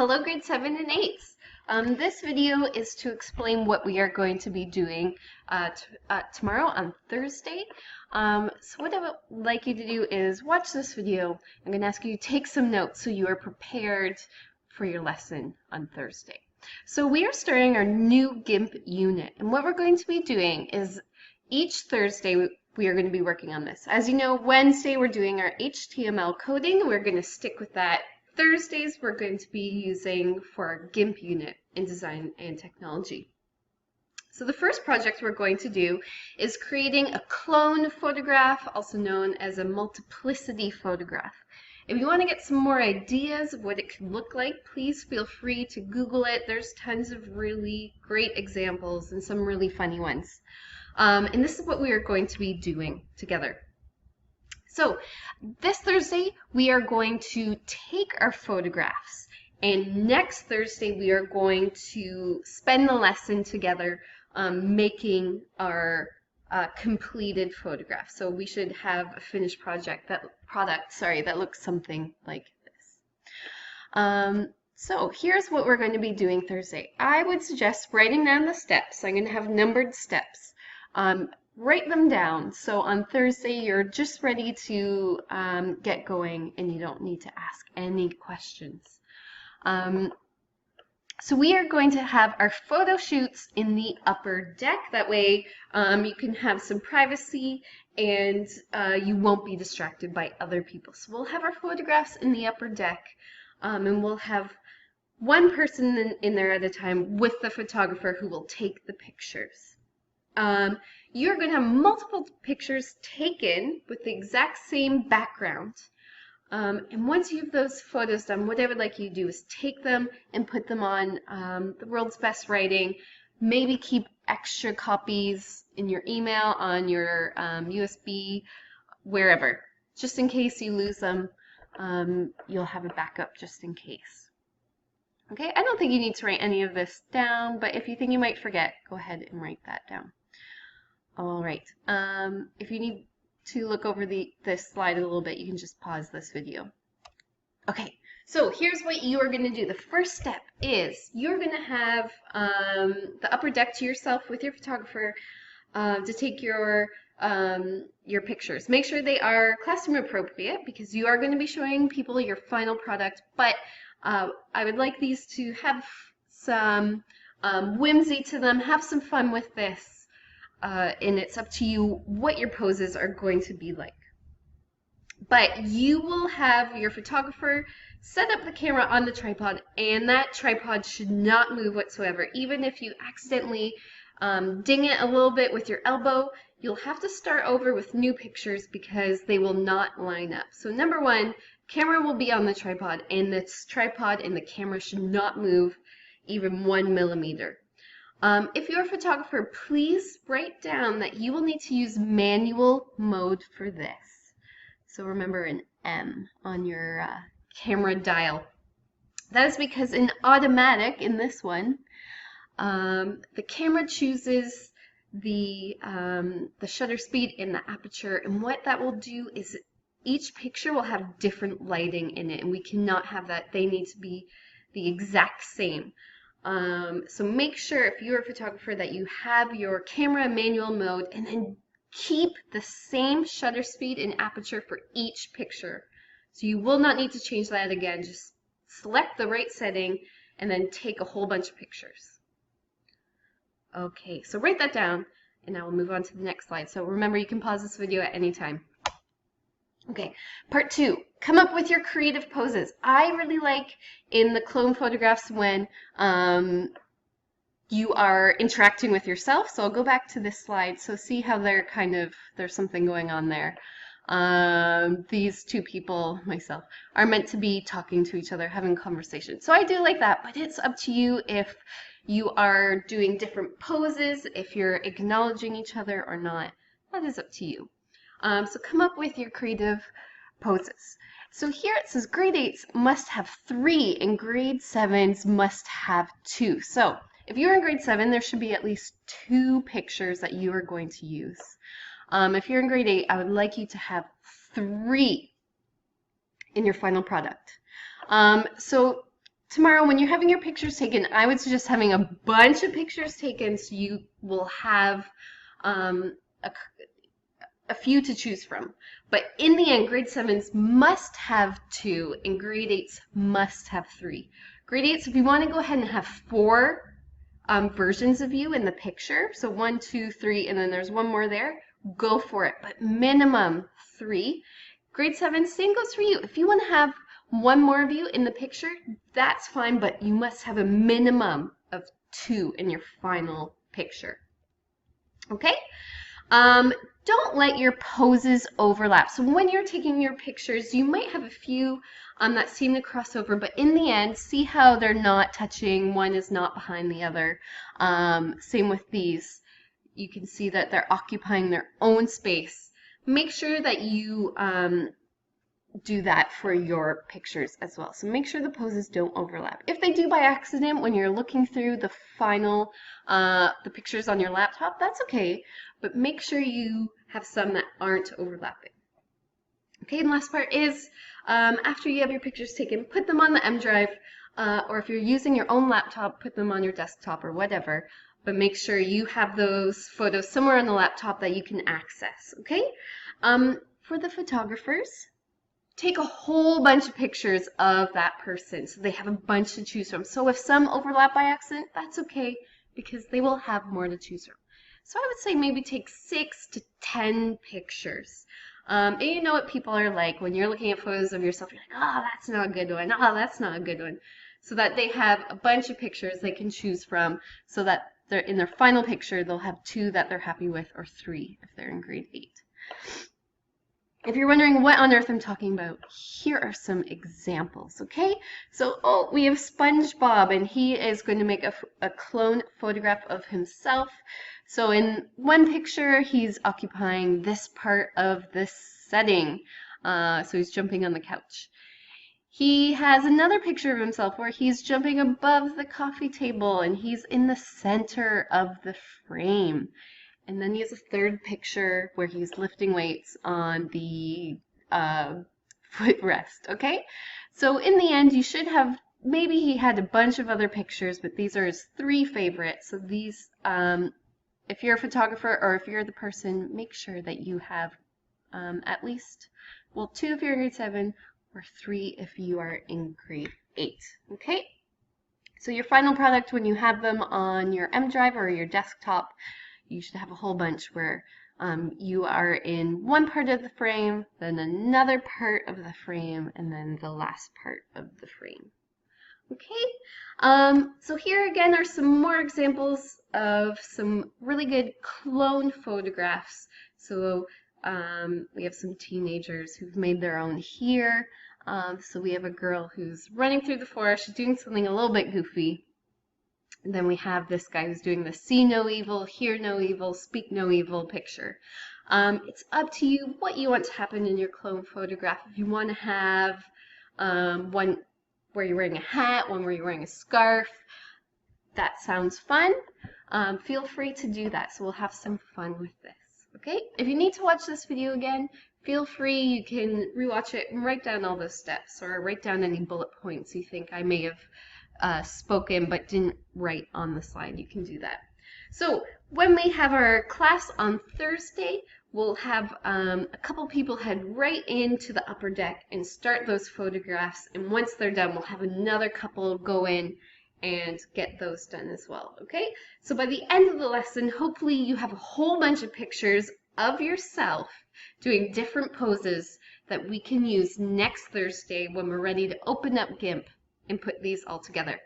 Hello grade 7 and 8s. This video is to explain what we are going to be doing tomorrow on Thursday. So what I would like you to do is watch this video. I'm going to ask you to take some notes so you are prepared for your lesson on Thursday. So we are starting our new GIMP unit, and what we're going to be doing is each Thursday we are going to be working on this. As you know, Wednesday we're doing our HTML coding. We're going to stick with that. Thursdays we're going to be using for our GIMP unit in design and technology. So the first project we're going to do is creating a clone photograph, also known as a multiplicity photograph. If you want to get some more ideas of what it could look like, please feel free to Google it. There's tons of really great examples and some really funny ones. And this is what we are going to be doing together. So this Thursday, we are going to take our photographs, and next Thursday, we are going to spend the lesson together making our completed photograph. So we should have a finished product that looks something like this. So here's what we're going to be doing Thursday. I would suggest writing down the steps. I'm going to have numbered steps. Write them down so on Thursday you're just ready to get going and you don't need to ask any questions. So we are going to have our photo shoots in the upper deck. That way you can have some privacy and you won't be distracted by other people. So we'll have our photographs in the upper deck and we'll have one person in there at a time with the photographer who will take the pictures. You're going to have multiple pictures taken with the exact same background. And once you have those photos done, what I would like you to do is take them and put them on the World's Best Writing. Maybe keep extra copies in your email, on your USB, wherever. Just in case you lose them, you'll have a backup just in case. Okay, I don't think you need to write any of this down, but if you think you might forget, go ahead and write that down. All right, if you need to look over this slide a little bit, you can just pause this video. Okay, so here's what you are going to do. The first step is you're going to have the upper deck to yourself with your photographer to take your pictures. Make sure they are classroom appropriate because you are going to be showing people your final product, but I would like these to have some whimsy to them, have some fun with this. And it's up to you what your poses are going to be like. But you will have your photographer set up the camera on the tripod, and that tripod should not move whatsoever. Even if you accidentally ding it a little bit with your elbow, you'll have to start over with new pictures because they will not line up. So number one, camera will be on the tripod, and this tripod and the camera should not move even 1 millimeter. If you're a photographer, please write down that you will need to use manual mode for this. So remember an M on your camera dial. That is because in automatic, in this one, the camera chooses the shutter speed and the aperture, and what that will do is each picture will have different lighting in it, and we cannot have that. They need to be the exact same. So make sure if you're a photographer that you have your camera manual mode and then keep the same shutter speed and aperture for each picture. So you will not need to change that again. Just select the right setting and then take a whole bunch of pictures. Okay, so write that down and I will move on to the next slide. So remember, you can pause this video at any time. Okay, part 2, come up with your creative poses. I really like in the clone photographs when you are interacting with yourself. So I'll go back to this slide. So see how there's something going on there. These two people, myself, are meant to be talking to each other, having conversation. So I do like that, but it's up to you if you are doing different poses, if you're acknowledging each other or not. That is up to you. So come up with your creative poses. So here it says grade 8s must have 3 and grade 7s must have 2. So if you're in grade 7, there should be at least 2 pictures that you are going to use. If you're in grade 8, I would like you to have 3 in your final product. So tomorrow when you're having your pictures taken, I would suggest having a bunch of pictures taken so you will have um, a few to choose from. But in the end, grade 7s must have 2 and grade 8s must have 3. Grade 8s, if you want to go ahead and have 4 versions of you in the picture, so 1, 2, 3, and then there's one more there, go for it, but minimum 3. Grade 7, same goes for you. If you want to have one more of you in the picture, that's fine, but you must have a minimum of 2 in your final picture. Okay? Don't let your poses overlap. So when you're taking your pictures, you might have a few that seem to cross over, but in the end, see how they're not touching, one is not behind the other. Same with these. You can see that they're occupying their own space. Make sure that you do that for your pictures as well. So make sure the poses don't overlap. If they do by accident when you're looking through the final, the pictures on your laptop, that's okay, but make sure you have some that aren't overlapping. Okay, and last part is, after you have your pictures taken, put them on the M Drive, or if you're using your own laptop, put them on your desktop or whatever, but make sure you have those photos somewhere on the laptop that you can access, okay? For the photographers, take a whole bunch of pictures of that person so they have a bunch to choose from. So if some overlap by accident, that's okay because they will have more to choose from. So I would say maybe take 6 to 10 pictures. And you know what people are like when you're looking at photos of yourself, you're like, oh, that's not a good one. Oh, that's not a good one. So that they have a bunch of pictures they can choose from so that they're in their final picture, they'll have 2 that they're happy with or 3 if they're in grade 8. If you're wondering what on earth I'm talking about, here are some examples, okay? So, we have SpongeBob, and he is going to make a clone photograph of himself. So in one picture, he's occupying this part of this setting. So he's jumping on the couch. He has another picture of himself where he's jumping above the coffee table, and he's in the center of the frame. And then he has a third picture where he's lifting weights on the footrest, okay? So in the end, you should have, maybe he had a bunch of other pictures, but these are his 3 favorites. So these, if you're a photographer or if you're the person, make sure that you have at least, well, 2 if you're in grade 7 or 3 if you are in grade 8, okay? So your final product, when you have them on your M Drive or your desktop, you should have a whole bunch where you are in one part of the frame, then another part of the frame, and then the last part of the frame. Okay, so here again are some more examples of some really good clone photographs. So we have some teenagers who've made their own here. So we have a girl who's running through the forest, doing something a little bit goofy. And then we have this guy who's doing the see no evil, hear no evil, speak no evil picture. It's up to you what you want to happen in your clone photograph. If you want to have one where you're wearing a hat, one where you're wearing a scarf, that sounds fun. Feel free to do that. So we'll have some fun with this. Okay? If you need to watch this video again, feel free. You can rewatch it and write down all those steps or write down any bullet points you think I may have spoken but didn't write on the slide. You can do that. So when we have our class on Thursday, we'll have a couple people head right into the upper deck and start those photographs, and once they're done, we'll have another couple go in and get those done as well. Okay, so by the end of the lesson, hopefully you have a whole bunch of pictures of yourself doing different poses that we can use next Thursday when we're ready to open up GIMP and put these all together.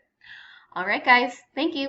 All right, guys, thank you.